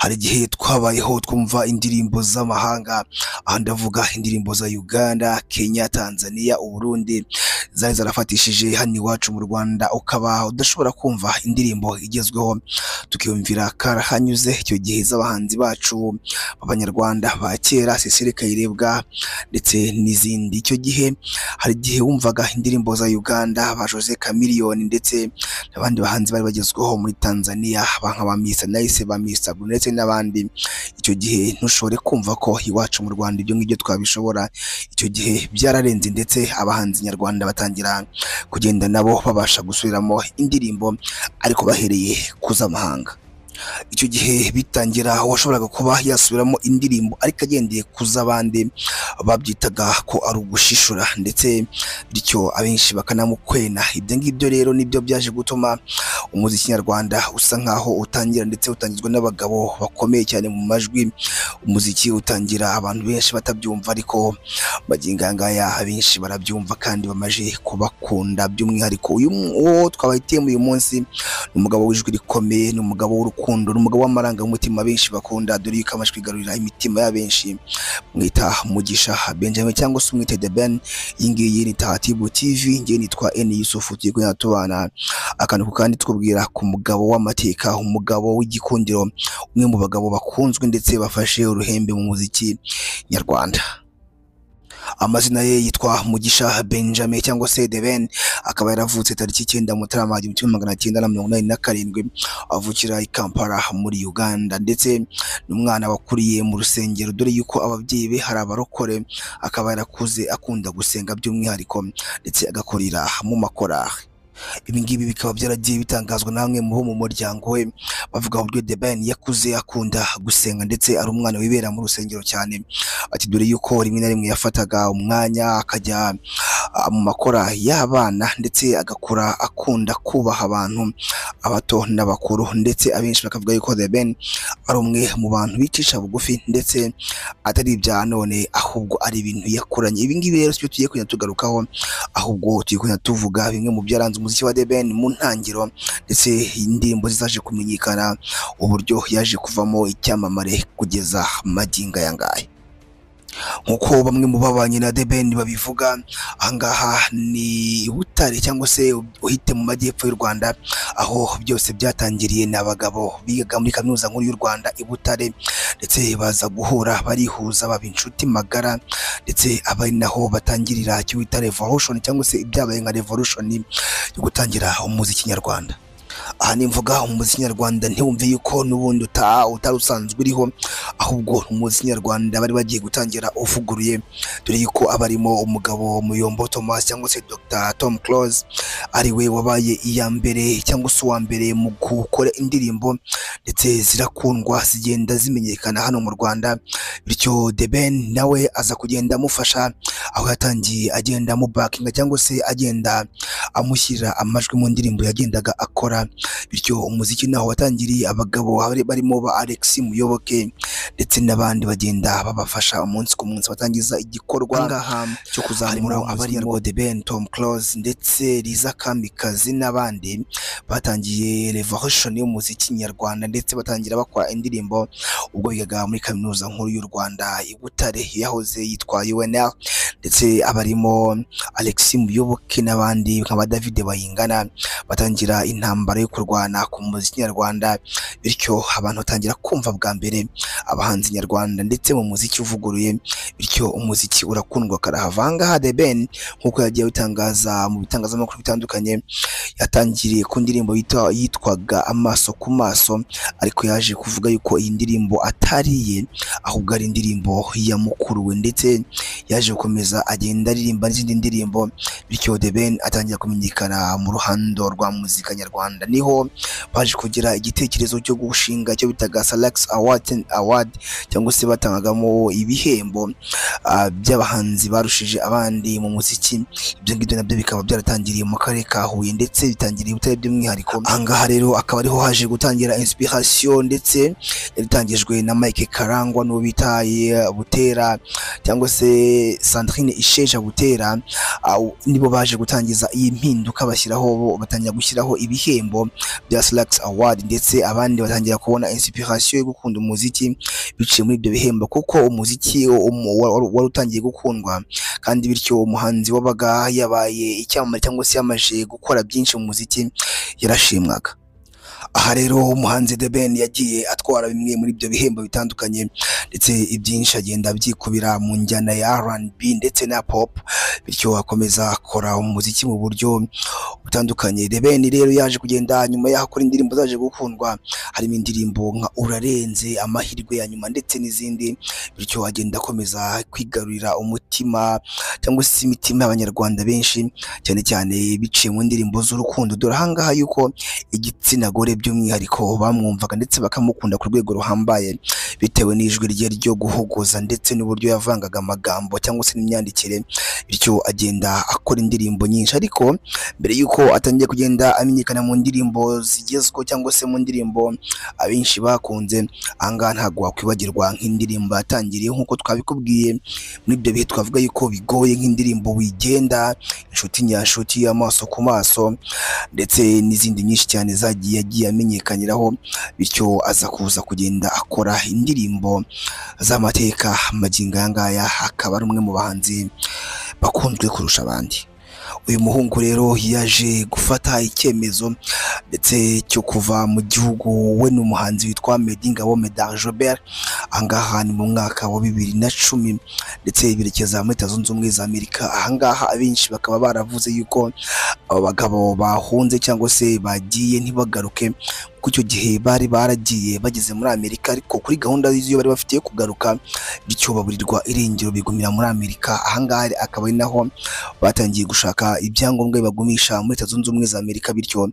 hari igihe twabayeho twumva indirimbo z'amahanga, aha ndavuga indirimbo za Uganda, Kenya, Tanzania, Uburundi zari zarafatishije hano iwacu mu Rwanda, ukaba udashobora kumva indirimbo igezweho tukiyumvira karahanyuze icyo gihe z'abahanzi bacu b'abanyarwanda ba kera, Cecile Kayirebwa ndetse n'izindi. Icyo gihe hari igihe wumvaga indirimbo za Uganda, ba Jose Chameleone ndetse n'abandi bahanzi bari bagezweho muri Tanzania nka ba Mr Nice, ba Mr Blue ndetse n'abandi. Icyo gihe ntushobore kumva ko iwacu mu Rwanda ibyo ngibyo twabishobora. Icyo gihe byararenze ndetse abahanzi nyarwanda batangira kugenda nabo babasha gusubiramo indirimbo ariko bahereye ku z'amahanga. Icyo gihe bitangira washoboraga kuba yasubiramo indirimbo ariko agendeye ku z'abandi, babyitaga ko ari ugushishura ndetse bityo abenshi bakanamukwena. Ibyo ngibyo rero nibyo byaje gutuma umuziki nyarwanda usa nkaho utangira ndetse utangizwa n'abagabo bakomeye cyane mu majwi. Umuziki utangira abantu benshi batabyumva ariko magingo ngaya abenshi barabyumva kandi bamaje kubakunda. By'umwihariko uwo twabahitiyemo uyu munsi ni umugabo w'ijwi rikomeye, ni umugabo w'urukundo, ni umugabo w'amarangamutima benshi bakunda, dore yuko amajwi igarurira imitima ya benshi. Mwita Mugisha Benjamin cyangwa se umwite The Ben. Iyi ngiyi ni Tahatibu TV, ngiye nitwa N Yusufu, tugiye kujya tubana akantu ku kandi twubwira ku mugabo w'amateka, umugabo w'igikundiro, umwe mu bagabo bakunzwe ndetse bafashe uruhembe mu muziki nyarwanda. Amazina ye yitwa Mugisha Benjamin cyangwa se The Ben, akaba yaravutse tariki 9 Mutarama 1987, avukira i Kampala muri Uganda, ndetse n'umwana wakuriye mu rusengero, dore yuko ababyeyi be hari abarokore. Akaba yarakuze akunda gusenga by'umwihariko ndetse agakorera mu makorari. Ibi ngibi bikaba byaragiye bitangazwa namwe mu muryango we, bavuga uburyo The Ben yakuze akunda gusenga ndetse ari umwana wibera mu rusengero cyane. Ati dore yuko rimwe na rimwe yafataga umwanya akajya mu makora y'abana ndetse agakora akunda kubaha abantu abato n'abakuru, ndetse abenshi bakavuga yuko The Ben ari umwe mu bantu bicisha bugufi ndetse atari ibya none ahubwo ari ibintu yakuranye. Ibi ngibi rero sibyo tugiye kujya tugarukaho, ahubwo tugiye kujya tuvuga bimwe mu byaranze umuziki wa The Ben mu ntangiro ndetse indirimbo zizaje kumenyekana, uburyo yaje kuvamo icyamamare kugeza magingo aya ngaya. Nkuko bamwe mu babanye na The Ben babivuga, ahangaha ni Butare cyangwa se uhite mu majyepfo y'u Rwanda, aho byose byatangiriye n'abagabo bigaga muri kaminuza nkuru y'u Rwanda i Butare, ndetse baza guhura barihuza baba inshuti magara, ndetse abari naho batangirira icyo bita revolution cyangwa se ibyabaye nka revolution yo gutangira umuziki nyarwanda. Aha nimvuga umuziki nyarwanda ntiwumve yuko n'ubundi utari usanzwe uriho, ahubwo umuziki nyarwanda bari bagiye gutangira uvuguruye, dore yuko abarimo umugabo Muyombo Thomas cyangwa se Dr Tom Close, ari we wabaye iya mbere cyangwa se uwa mbere mu gukora indirimbo ndetse zirakundwa zigenda zimenyekana hano mu Rwanda. Bityo The Ben nawe aza kugenda amufasha, aho yatangiye agenda mu backinga cyangwa se agenda amushyira amajwi mu ndirimbo yagendaga akora. Bityo umuziki naho watangiriye abagabo barimo ba Alex Muyoboke ndetse n'abandi bagenda babafasha umunsi ku munsi batangiza igikorwa ngaha cyo kuzamura abarimo The Ben, Tom Close ndetse Liza Kamikazi n'abandi. Batangiye revolution y'umuziki nyarwanda ndetse batangira bakora indirimbo ubwo bigaga muri kaminuza nkuru y'u Rwanda i Butare yahoze yitwa UNL, ndetse abarimo Alex Muyoboke n'abandi nka David Bayingana batangira intambara yo kurwana ku muziki nyarwanda. Bityo abantu batangira kumva bwa mbere abahanzi nyarwanda ndetse mu muziki uvuguruye, bityo umuziki urakundwa karahavanga. The Ben nkuko yagiye bitangaza mu bitangazamakuru bitandukanye, yatangiriye ku ndirimbo yitwaga Amaso ku Maso, ariko yaje kuvuga yuko iyi ndirimbo atariye ahubwo ari indirimbo ya mukuru we, ndetse yaje gukomeza agenda aririmba n'izindi ndirimbo. Bityo The Ben atangira kumenyekana mu ruhando rwa muzika nyarwanda. Niho baje kugira igitekerezo cyo gushinga icyo bitaga Salax Award cyangwa se batangagamo ibihembo by'abahanzi barushije abandi mu muziki. Ibyo ngibyo nabyo bikaba byaratangiriye mu karere ka Huye ndetse bitangiriye Butare by'umwihariko. Ahangaha rero akaba ariho haje gutangira inspiration, ndetse yatangijwe na Mike Karangwa n'uwo bita Butera cyangwa se Sandrine Isheja Butera. Nibo baje gutangiza iyi mpinduka, batangira gushyiraho ibihembo bihembo bya Slax Award, ndetse abandi batangira kubona inspiration yo gukunda umuziki biciye muri ibyo bihembo, kuko umuziki wari utangiye gukundwa, kandi bityo umuhanzi wabaga yabaye icyamamare cyangwa se yamaje gukora byinshi mu muziki yarashimwaga. Aha rero umuhanzi The Ben yagiye atwara bimwe muri ibyo bihembo bitandukanye, ndetse ibyinshi agenda byikubira mu njyana ya R&B ndetse na pop, bityo akomeza akora umuziki mu buryo butandukanye. The Ben rero yaje kugenda nyuma yaho akora indirimbo zaje gukundwa, harimo indirimbo nka Urarenze, Amahirwe ya Nyuma ndetse n'izindi, bityo agenda akomeza kwigarurira umutima cyangwa se imitima y'abanyarwanda benshi, cyane cyane biciye mu ndirimbo z'urukundo. Dore ahangaha yuko igitsina gore by'umwihariko bamwumvaga ndetse bakamukunda ku rwego ruhambaye, bitewe n'ijwi rye ryo guhogoza ndetse n'uburyo yavangaga amagambo cyangwa se n'imyandikire, bityo agenda akora indirimbo nyinshi. Ariko mbere yuko atangiye kugenda amenyekana mu ndirimbo zigezweho cyangwa se mu ndirimbo abenshi bakunze, ahangaha ntabwo wakwibagirwa nk'indirimbo yatangiriye nk'uko twabikubwiye muri ibyo bihe twavuga yuko bigoye, nk'indirimbo Wigenda, Inshuti Nyanshuti, Amaso ku Maso ndetse n'izindi nyinshi cyane yagiye amenyekaniraho, bityo aza kuza kugenda akora indirimbo z'amateka. Magingo aya ngaya akaba ari umwe mu bahanzi bakunzwe kurusha abandi. Uyu muhungu rero yaje gufata icyemezo ndetse cyo kuva mu gihugu, we n'umuhanzi witwa Meddy Ngabo Medard Jobert. Ahangaha ni mu mwaka wa 2010 ndetse berekeza muri Leta Zunze Ubumwe za Amerika. Ahangaha abenshi bakaba baravuze yuko aba bagabo bahunze cyangwa se bagiye ntibagaruke, kuko icyo gihe bari baragiye bageze muri Amerika, ariko kuri gahunda y'iyo bari bafite yo kugaruka, bityo baburirwa irengero bigumira muri Amerika. Ahangaha akaba ari naho batangiye gushaka ibyangombwa bibagumisha muri Leta Zunze Ubumwe za Amerika, bityo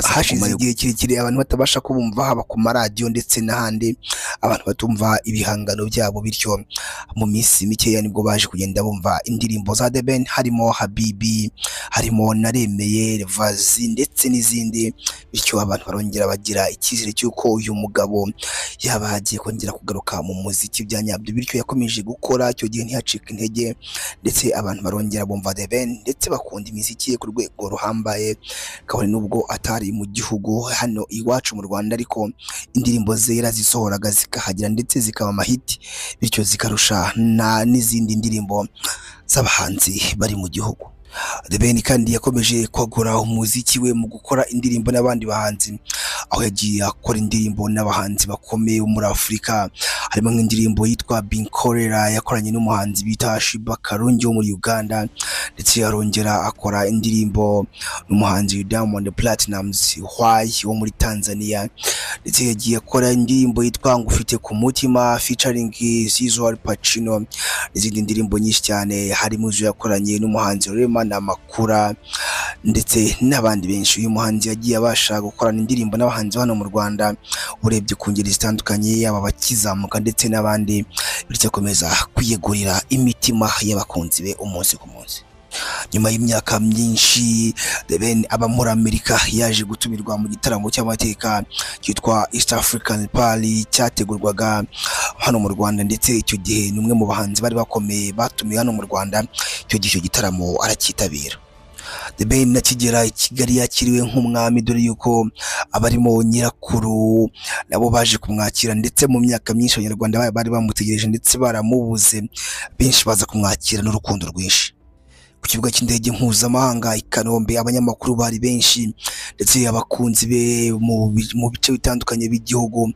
hashize igihe kirekire abantu batabasha kubumva, haba ku maradiyo ndetse n'ahandi abantu batumva ibihangano byabo, bityo mu minsi mikeya nibwo baje kugenda bumva indirimbo za The Ben, harimo Habibi, harimo Naremeye, Vazi ndetse n'izindi, bityo abantu barongera bagira icyizere cy'uko uyu mugabo yaba agiye kongera kugaruka mu muziki bya nyabyo, bityo yakomeje gukora, icyo gihe ntiyacika intege, ndetse abantu barongera bumva The Ben ndetse bakunda imiziki ye ku rwego ruhambaye, kabone nubwo atari mu gihugu hano iwacu mu Rwanda, ariko indirimbo ze yarazisohoraga zikahagera ndetse zikaba amahiti, bityo zikarusha n'izindi ndirimbo z'abahanzi bari mu gihugu. The Ben kandi yakomeje kwagura umuziki we mu gukora indirimbo n'abandi bahanzi, aho yagiye akora indirimbo n'abahanzi bakomeye muri Afurika, harimo nk'indirimbo yitwa Binkorera yakoranye n'umuhanzi bita Shiba Karungi wo muri Uganda, ndetse yarongera akora indirimbo n'umuhanzi Diamond Platnumz Why wo muri Tanzania, ndetse yagiye akora indirimbo yitwa Ngufite ku Mutima featuring Zizou Al Pacino, n'izindi ndirimbo nyinshi cyane, harimo izo yakoranye n'umuhanzi Rema na Makura ndetse n'abandi benshi. Uyu muhanzi yagiye abasha gukorana indirimbo n'abahanzi hano mu Rwanda, urebye ku ngeri zitandukanye, yaba bakizamuka ndetse n'abandi, bityo akomeza kwiyegurira imitima y'abakunzi be umunsi ku munsi. Nyuma y'imyaka myinshi, The Ben aba muri Amerika yaje gutumirwa mu gitaramo cy'amateka cyitwa East African Party cyategurwaga hano mu Rwanda, ndetse icyo gihe n'umwe mu bahanzi bari bakomeye batumiye hano mu Rwanda, icyo gihe icyo gitaramo aracyitabira. The Ben akigera i Kigali yakiriwe nk'umwami, dore yuko abarimo nyirakuru nabo baje kumwakira, ndetse mu myaka myinshi abanyarwanda bari bamutegereje ndetse baramubuze, benshi baza kumwakira n'urukundo rwinshi. Ku kibuga cy'indege mpuzamahanga i Kanombe, abanyamakuru bari benshi ndetse abakunzi be mu bice bitandukanye by'igihugu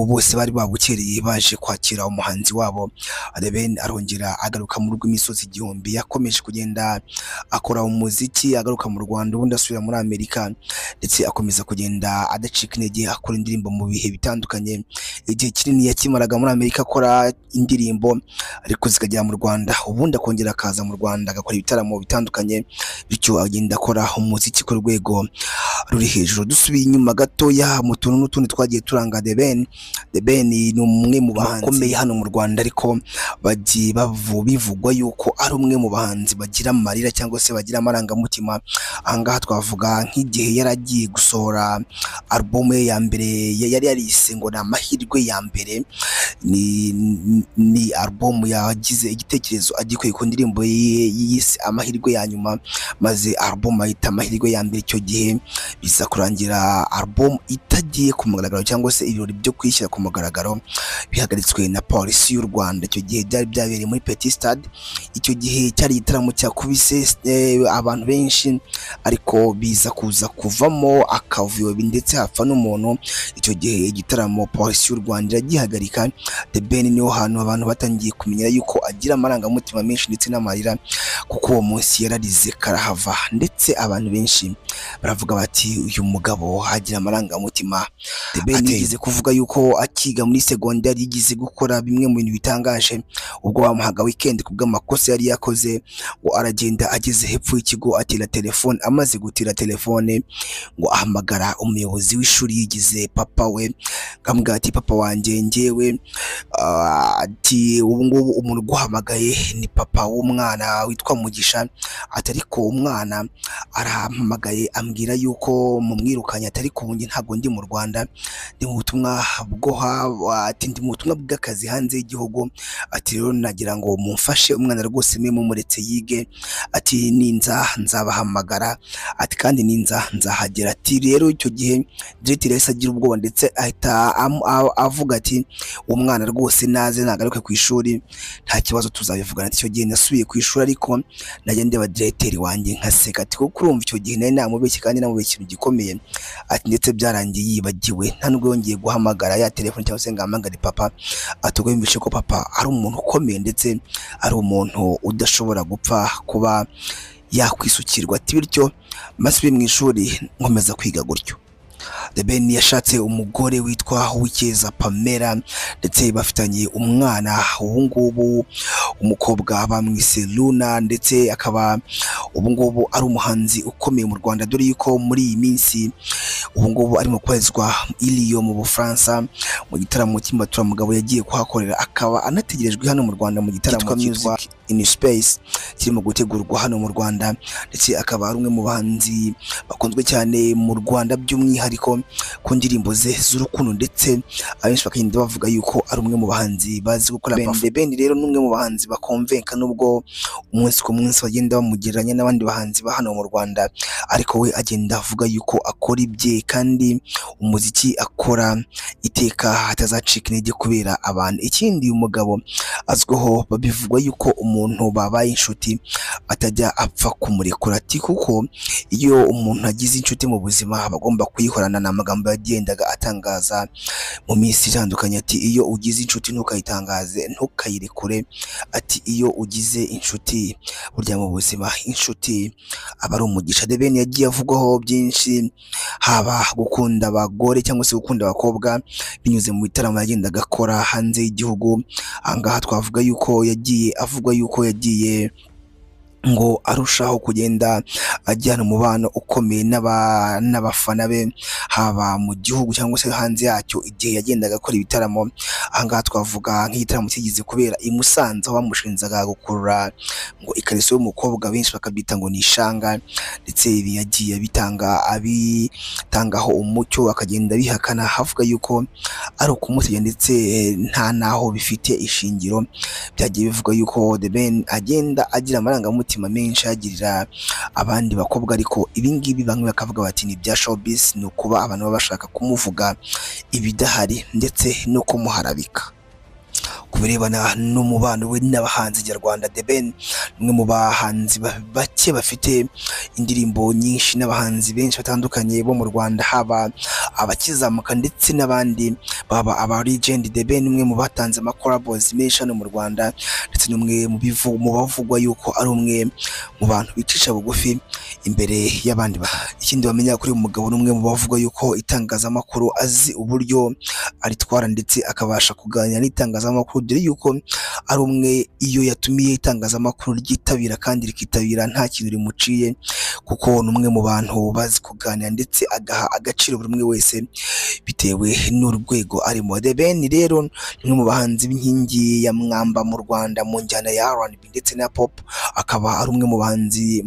bose bari babukereye baje kwakira umuhanzi wabo. The Ben arongera agaruka mu rw'imisozi igihumbi, yakomeje kugenda akora umuziki, agaruka mu Rwanda, ubundi asubira muri Amerika, ndetse akomeza kugenda adacika intege, akora indirimbo mu bihe bitandukanye. Igihe kinini yakimaraga muri Amerika akora indirimbo, ariko zikajya mu Rwanda, ubundi akongera akaza mu Rwanda agakora ibitaramo bitandukanye, bityo agenda akora umuziki ku rwego ruri hejuru. Dusubiye inyuma gatoya mu tuntu n'utundi twagiye turanga The Ben. The Ben ni umwe mu bahanzi bakomeye hano mu Rwanda, ariko bivugwa yuko ari umwe mu bahanzi bagira amarira cyangwa se bagira amarangamutima. Ahangaha twavuga nk'igihe yaragiye gusohora album ye ya mbere, yari yarise ngo ni Amahirwe ya Mbere, ni album yagize igitekerezo agikuye ku ndirimbo ye yise amahirwe ya nyuma, maze album ayita amahirwe ya mbere. Icyo gihe biza kurangira album itagiye ku mugaragaro cyangwa se ibirori byo kwishyira ku mugaragaro bihagaritswe na polisi y'u Rwanda. Icyo gihe byari byabereye muri Petit Stade. Icyo gihe cyari igitaramo cyakubise abantu benshi, ariko biza kuza kuvamo akavuyo ndetse hapfa n'umuntu. Icyo gihe igitaramo polisi y'u Rwanda iragihagarika. The Ben niho hantu abantu batangiye kumenya yuko agira amarangamutima menshi ndetse n'amarira, kuko uwo munsi yararize karahava, ndetse abantu benshi baravuga bati uyu mugabo agira amarangamutima. The Ben yigeze kuvuga yuko akiga muri segonderi yigize gukora bimwe mu bintu bitangaje, ubwo bamuhaga weekend kubw'amakosa yari yakoze, ngo aragenda ageze hepfo y'ikigo atira telefone. Amaze gutira telefone ngo ahamagara umuyobozi w'ishuri yigize papa we, ngamubwira ati papa wanjye njyewe ati ubu ngubu umuntu guhamagaye ni papa w'umwana witwa Mugisha, ati ariko umwana arahamagaye ambwira yuko mumwirukanye, ati ariko ubu njye ntabwo ndi mu Rwanda, ndi mu butumwa ati ndi mu butumwa bw'akazi hanze y'igihugu, ati rero nagira ngo mumfashe umwana rwose mwe mumuretse yige, ati ninza nzabahamagara, ati kandi ninza nzahagera. Ati rero icyo gihe Directeur yahise agira ubwoba ndetse ahita avuga ati umwana rwose naze nagaruke ku ishuri nta kibazo tuzabivugana. Icyo gihe nasubiye ku ishuri, ariko najya ndeba Directeur wanjye nkaseka, ati kuko urumva icyo gihe nari namubeshye kandi namubeshye ikintu gikomeye. Ati ndetse byarangiye yibagiwe, nta nubwo yongeye guhamagara ya telefone cyangwa se ngo ahamagare papa. Ati ubwo yumvishe ko papa ari umuntu ukomeye ndetse ari umuntu udashobora gupfa kuba yakwisukirwa. Ati bityo masubiye mu ishuri nkomeza kwiga gutyo. The Ben yashatse umugore witwa Uwikeza Pamela, ndetse bafitanye umwana ubu ngubu umukobwa bamwise Luna, ndetse akaba ubu ngubu ari umuhanzi ukomeye mu Rwanda, dore yuko muri iyi minsi ubu ngubu arimo kwezwa Lyon mu Bufaransa mu gitaramo cy'imbaturamugabo yagiye kuhakorera, akaba anategerejwe hano mu Rwanda mu gitaramo cyitwa In Space kirimo gutegurwa hano mu Rwanda, ndetse akaba ari umwe mu bahanzi bakunzwe cyane mu Rwanda by'umwihariko ku ndirimbo ze z'urukundo, ndetse abenshi bakagenda bavuga yuko ari umwe mu bahanzi bazi gukora. The Ben rero ni umwe mu bahanzi bakonvenka, nubwo umunsi ku munsi bagenda bamugereranya n'abandi bahanzi ba hano mu Rwanda, ariko we agenda avuga yuko akora ibye kandi umuziki akora iteka hatazacika intege kubera abantu. Ikindi uyu mugabo azwiho babivugwa yuko umuntu babaye inshuti atajya apfa kumurekura. Ati kuko iyo umuntu agize inshuti mu buzima aba agomba kuyihorana. N'amagambo yagendaga atangaza mu minsi itandukanye, ati iyo ugize inshuti ntukayitangaze ntukayirekure, ati iyo ugize inshuti burya mu buzima inshuti aba ari umugisha. The Ben yagiye avugwaho byinshi, haba gukunda abagore cyangwa se gukunda abakobwa binyuze mu bitaramo yagendaga akora hanze y'igihugu. Ahangaha twavuga yuko yagiye avugwa yuko yagiye ngo arushaho kugenda ajyana umubano ukomeye n'abafana be, haba mu gihugu cyangwa se hanze yacyo igihe yagendaga akora ibitaramo. Ahangaha twavuga nk'igitaramo kigize kubera i Musanze, aho bamushinjaga gukurura ngo ikariso y'umukobwa, benshi bakabyita ngo ni ishanga, ndetse ibi yagiye abitangaho umucyo akagenda bihakana, havuga yuko ari ukumutegeka ndetse nta naho bifite ishingiro. Byagiye bivuga yuko The Ben agenda agira amarangamutima menshi agirira abandi bakobwa, ariko ibingibi bamwe bakavuga bati ni bya showbiz, ni ukuba abantu baba bashaka kumuvuga ibidahari ndetse no kumuharabika. Kubirebana n'umubano we n'abahanzi nyarwanda, The Ben umwe mu bahanzi bake bafite indirimbo nyinshi n'abahanzi benshi batandukanye bo mu Rwanda, haba abakizamuka ndetse n'abandi baba aba legend. The Ben umwe mu batanze amakorabos menshi hano mu Rwanda, ndetse n'umwe mu bavugwa yuko ari umwe mu bantu bicisha bugufi imbere y'abandi. Ikindi bamenya kuri uyu mugabo, n'umwe mu bavugwa yuko itangazamakuru azi uburyo aritwara ndetse akabasha kuganira n'itangazamakuru, dore yuko ari umwe iyo yatumiye itangazamakuru ryitabira kandi rikitabira nta kintu rimuciye, kuko n'umwe mu bantu bazi kuganira ndetse agaha agaciro buri umwe wese bitewe n'urwego arimo. The Ben rero ni umwe mu bahanzi b'inkingi ya mwamba mu Rwanda mu njyana ya R&B ndetse na pop, akaba ari umwe mu bahanzi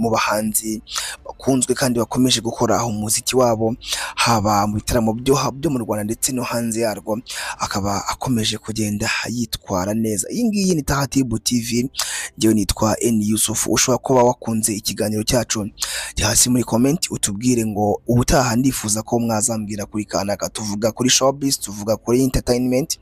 bakunzwe kandi bakomeje gukora umuziki wabo haba mu bitaramo byo mu Rwanda ndetse no hanze yarwo, akaba akomeje kugenda yitwa kwitwara neza. Iyi ngiyi ni Tahatibu TV, njyewe nitwa N Yusuf. Ushobora kuba wakunze ikiganiro cyacu, jya hasi muri comment utubwire ngo ubutaha ndifuza ko mwazambwira kuri kanaka. Tuvuga kuri showbiz, tuvuga kuri entertainment,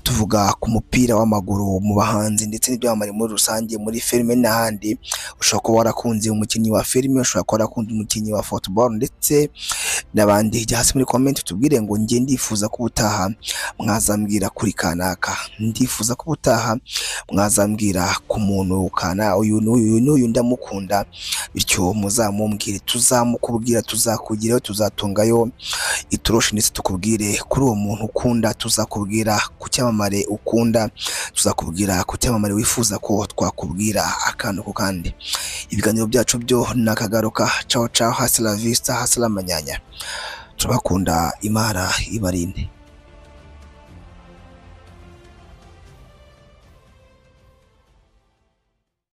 tuvuga ku mupira w'amaguru mu bahanzi ndetse n'ibyamamare muri rusange, muri filime n'ahandi. Ushobora kuba warakunze umukinnyi wa filime, ushobora kuba warakunze umukinnyi wa football ndetse n'abandi. Jya hasi muri comment utubwire ngo njye ndifuza ko ubutaha mwazambwira kuri kanaka, ndifuza ko ubutaha mwazambwira ku muntu kana uyu n'uyu ndamukunda, bityo muzamumbwire, tuzamukubwira, tuzakugirayo, tuzatungayo itoroshi ndetse tukubwire kuri uwo muntu ukunda, tuzakubwira ku cyamamare ukunda, tuzakubwira ku cyamamare wifuza ko twakubwira akantu ku kandi. Ibiganiro byacu byo nakagaruka. Ciao ciao, hasta la vista, hasta la manyanya. Turabakunda, Imana ibarinde.